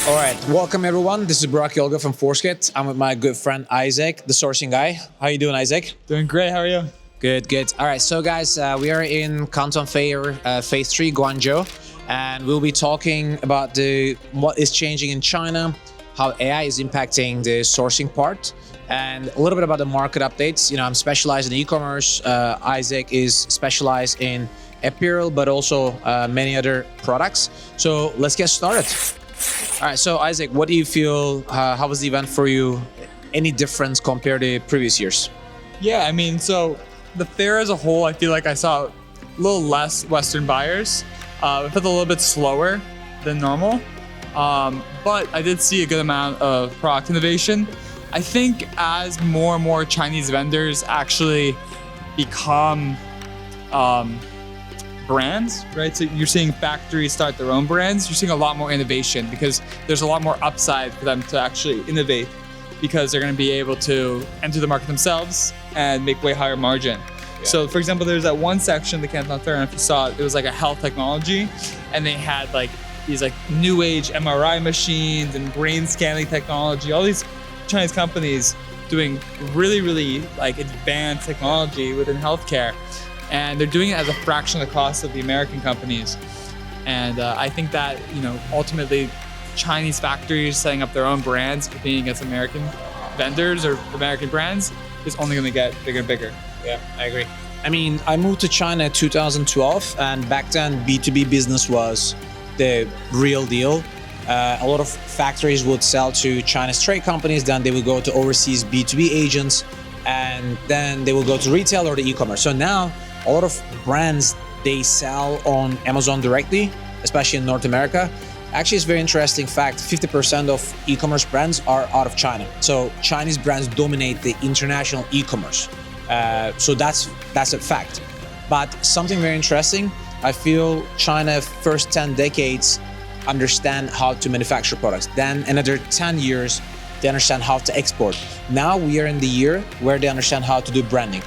All right, welcome everyone. This is Burak Yolga from Forceget. I'm with my good friend Isaac, the sourcing guy. How you doing, Isaac? Doing great. How are you? Good, good. All right, so guys, we are in Canton Fair, Phase 3, Guangzhou, and we'll be talking about what is changing in China, how AI is impacting the sourcing part, and a little bit about the market updates. You know, I'm specialized in e-commerce. Isaac is specialized in apparel, but also many other products. So let's get started. All right, so Isaac, what do you feel? How was the event for you? Any difference compared to previous years? Yeah, I mean, so the fair as a whole, I feel like I saw a little less Western buyers. It felt a little bit slower than normal, but I did see a good amount of product innovation. I think as more and more Chinese vendors actually become brands, right? So you're seeing factories start their own brands. You're seeing a lot more innovation because there's a lot more upside for them to actually innovate because they're going to be able to enter the market themselves and make way higher margin. Yeah. So for example, there's that one section, the Canton Fair, and if you saw it, it was like a health technology, and they had like these like new age MRI machines and brain scanning technology, all these Chinese companies doing really, really like advanced technology within healthcare. And they're doing it as a fraction of the cost of the American companies. And I think that, you know, ultimately Chinese factories setting up their own brands, competing against American vendors or American brands is only going to get bigger and bigger. Yeah, I agree. I mean, I moved to China in 2012, and back then B2B business was the real deal. A lot of factories would sell to Chinese trade companies, then they would go to overseas B2B agents, and then they will go to retail or the e-commerce. So now a lot of brands, they sell on Amazon directly, especially in North America. Actually, it's a very interesting fact. 50% of e-commerce brands are out of China. So Chinese brands dominate the international e-commerce. So that's a fact. But something very interesting, I feel China first 10 decades understand how to manufacture products. Then another 10 years, they understand how to export. Now we are in the year where they understand how to do branding.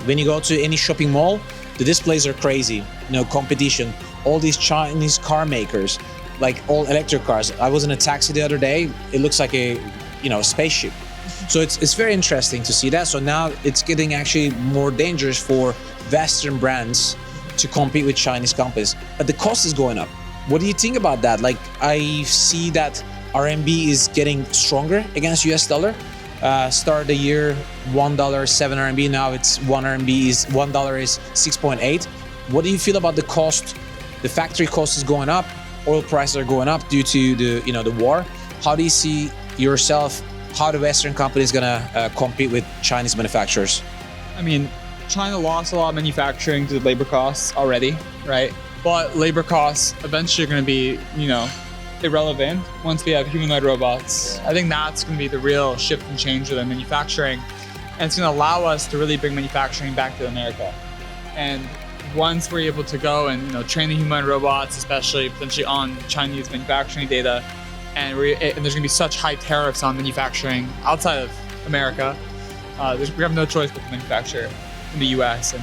When you go to any shopping mall, the displays are crazy. You know, competition. All these Chinese car makers, like all electric cars. I was in a taxi the other day. It looks like a, spaceship. So it's very interesting to see that. So now it's getting actually more dangerous for Western brands to compete with Chinese companies. But the cost is going up. What do you think about that? Like, I see that RMB is getting stronger against US dollar. Start the year $1 7 RMB. Now it's $1 is $6.8. What do you feel about the cost? The factory cost is going up. Oil prices are going up due to the war. How do you see yourself? How the Western company is gonna compete with Chinese manufacturers? I mean, China lost a lot of manufacturing to the labor costs already, right? But labor costs eventually are going to be, irrelevant once we have humanoid robots. I think that's going to be the real shift and change of the manufacturing, and it's going to allow us to really bring manufacturing back to America. And once we're able to go and train the humanoid robots, especially potentially on Chinese manufacturing data, and there's going to be such high tariffs on manufacturing outside of America, we have no choice but to manufacture in the U.S.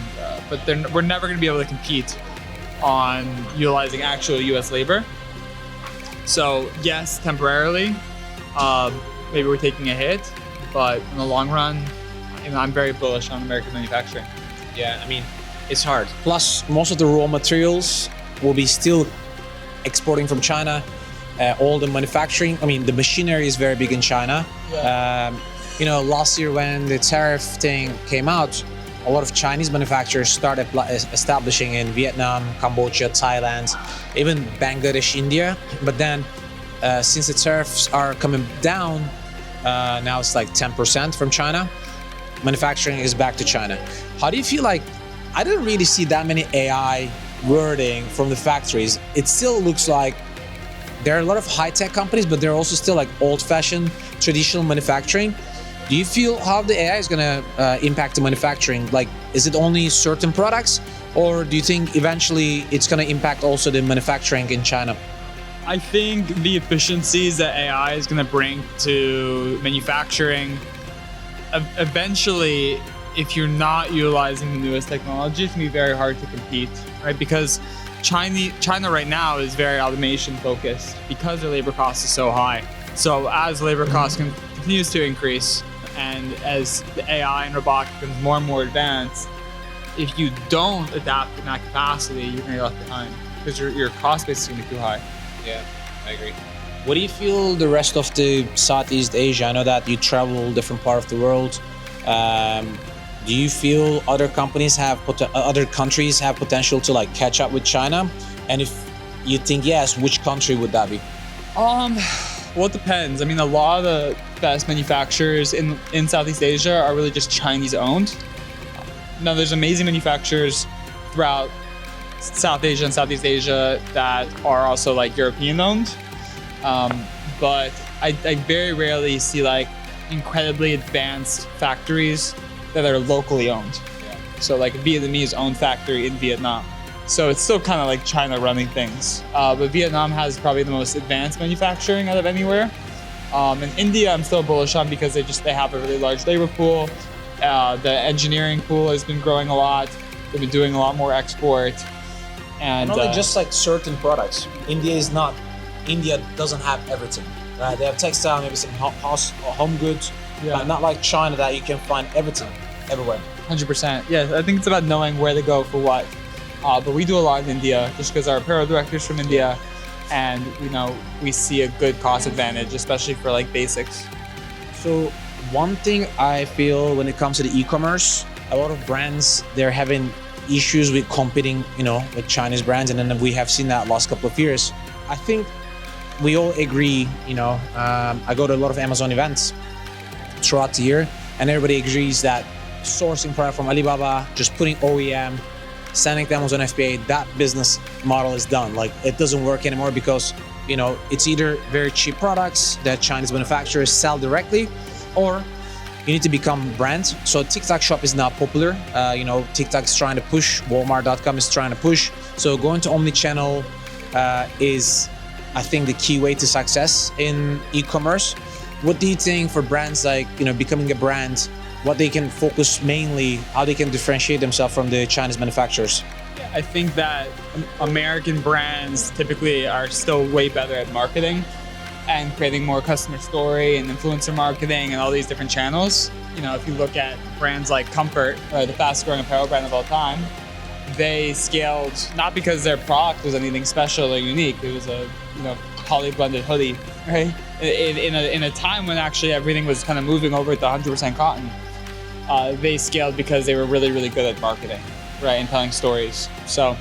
But we're never going to be able to compete on utilizing actual U.S. labor. So yes, temporarily, maybe we're taking a hit, but in the long run, I'm very bullish on American manufacturing. Yeah, I mean, it's hard. Plus, most of the raw materials will be still exporting from China. All the manufacturing, the machinery is very big in China. Yeah. Last year when the tariff thing came out, a lot of Chinese manufacturers started establishing in Vietnam, Cambodia, Thailand, even Bangladesh, India. But then since the tariffs are coming down, now it's like 10% from China, manufacturing is back to China. How do you feel? Like, I didn't really see that many AI wording from the factories. It still looks like there are a lot of high-tech companies, but they're also still like old-fashioned, traditional manufacturing. Do you feel how the AI is going to impact the manufacturing? Like, is it only certain products, or do you think eventually it's going to impact also the manufacturing in China? I think the efficiencies that AI is going to bring to manufacturing, eventually if you're not utilizing the newest technology, it can be very hard to compete, right? Because China right now is very automation focused because their labor cost is so high. So as labor cost continues to increase, and as the AI and robotics becomes more and more advanced, if you don't adapt in that capacity, you're going to get left behind because your cost base is going to be too high. Yeah, I agree. What do you feel the rest of the Southeast Asia? I know that you travel different part of the world. Do you feel other countries have potential to like catch up with China? And if you think yes, which country would that be? Well, it depends. I mean, a lot of the best manufacturers in Southeast Asia are really just Chinese owned. Now, there's amazing manufacturers throughout South Asia and Southeast Asia that are also like European owned. But I very rarely see like incredibly advanced factories that are locally owned. Yeah. So like a Vietnamese owned factory in Vietnam. So it's still kind of like China running things. But Vietnam has probably the most advanced manufacturing out of anywhere. In India, I'm still bullish on because they have a really large labor pool. The engineering pool has been growing a lot. They've been doing a lot more export. And not only just like certain products. India doesn't have everything. Right? They have textile, maybe some home goods, but not like China that you can find everything everywhere. 100%. Yeah, I think it's about knowing where to go for what. But we do a lot in India just because our apparel director's from India, and we see a good cost advantage, especially for like basics. So one thing I feel when it comes to the e-commerce, a lot of brands, they're having issues with competing, with Chinese brands, and then we have seen that last couple of years. I think we all agree, I go to a lot of Amazon events throughout the year, and everybody agrees that sourcing product from Alibaba, just putting OEM, sending to Amazon FBA, that business model is done. Like, it doesn't work anymore because, it's either very cheap products that Chinese manufacturers sell directly, or you need to become brand. So TikTok shop is now popular. TikTok is trying to push, Walmart.com is trying to push. So going to omnichannel is, I think, the key way to success in e-commerce. What do you think for brands like, becoming a brand, what they can focus mainly, how they can differentiate themselves from the Chinese manufacturers? I think that American brands typically are still way better at marketing and creating more customer story and influencer marketing and all these different channels. If you look at brands like Comfort, the fastest growing apparel brand of all time, they scaled not because their product was anything special or unique. It was a poly blended hoodie, right? In a time when actually everything was kind of moving over to 100% cotton. They scaled because they were really, really good at marketing, right, and telling stories. So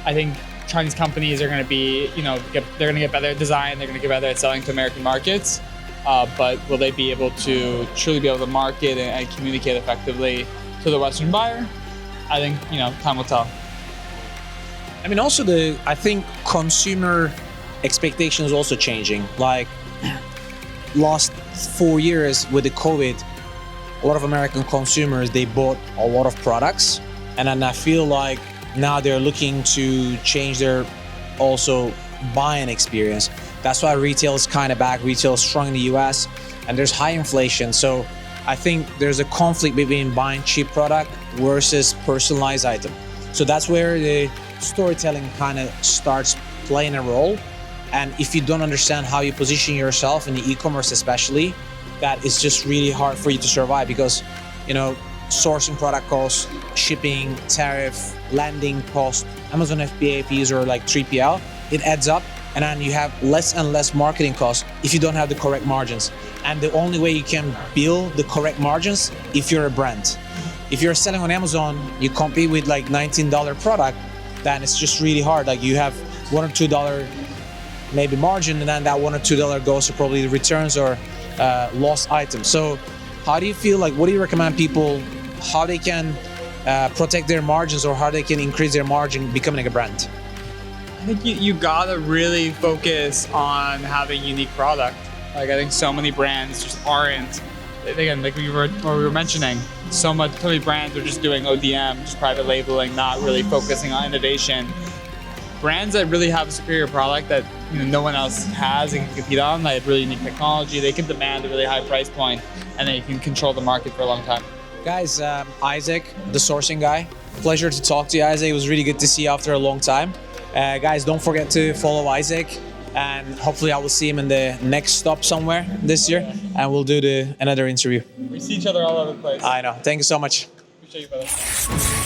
I think Chinese companies are going to be, they're going to get better at design, they're going to get better at selling to American markets, but will they be able to truly be able to market and communicate effectively to the Western buyer? I think, time will tell. I mean, also I think consumer expectations also changing. Like, last 4 years with the COVID, a lot of American consumers, they bought a lot of products, and then I feel like now they're looking to change their also buying experience. That's why retail is kind of back. Retail is strong in the US, and there's high inflation. So I think there's a conflict between buying cheap product versus personalized item. So that's where the storytelling kind of starts playing a role. And if you don't understand how you position yourself in the e-commerce especially, that is just really hard for you to survive because, sourcing product costs, shipping, tariff, landing cost, Amazon FBA fees or like 3PL, it adds up, and then you have less and less marketing costs if you don't have the correct margins. And the only way you can build the correct margins if you're a brand. If you're selling on Amazon, you compete with like $19 product, then it's just really hard. Like, you have $1 or $2 maybe margin, and then that $1 or $2 goes to probably the returns or lost items. So how do you feel like, what do you recommend people, how they can protect their margins or how they can increase their margin becoming a brand? I think you gotta really focus on having unique product. Like, I think so many brands just aren't. Again, like we were mentioning, so many brands are just doing ODM, just private labeling, not really focusing on innovation. Brands that really have a superior product that no one else has and can compete on, like really unique technology, they can demand a really high price point, and they can control the market for a long time. Guys, Isaac, the sourcing guy. Pleasure to talk to you, Isaac. It was really good to see you after a long time. Guys, don't forget to follow Isaac, and hopefully I will see him in the next stop somewhere this year, and we'll do another interview. We see each other all over the place. I know. Thank you so much. Appreciate you, brother.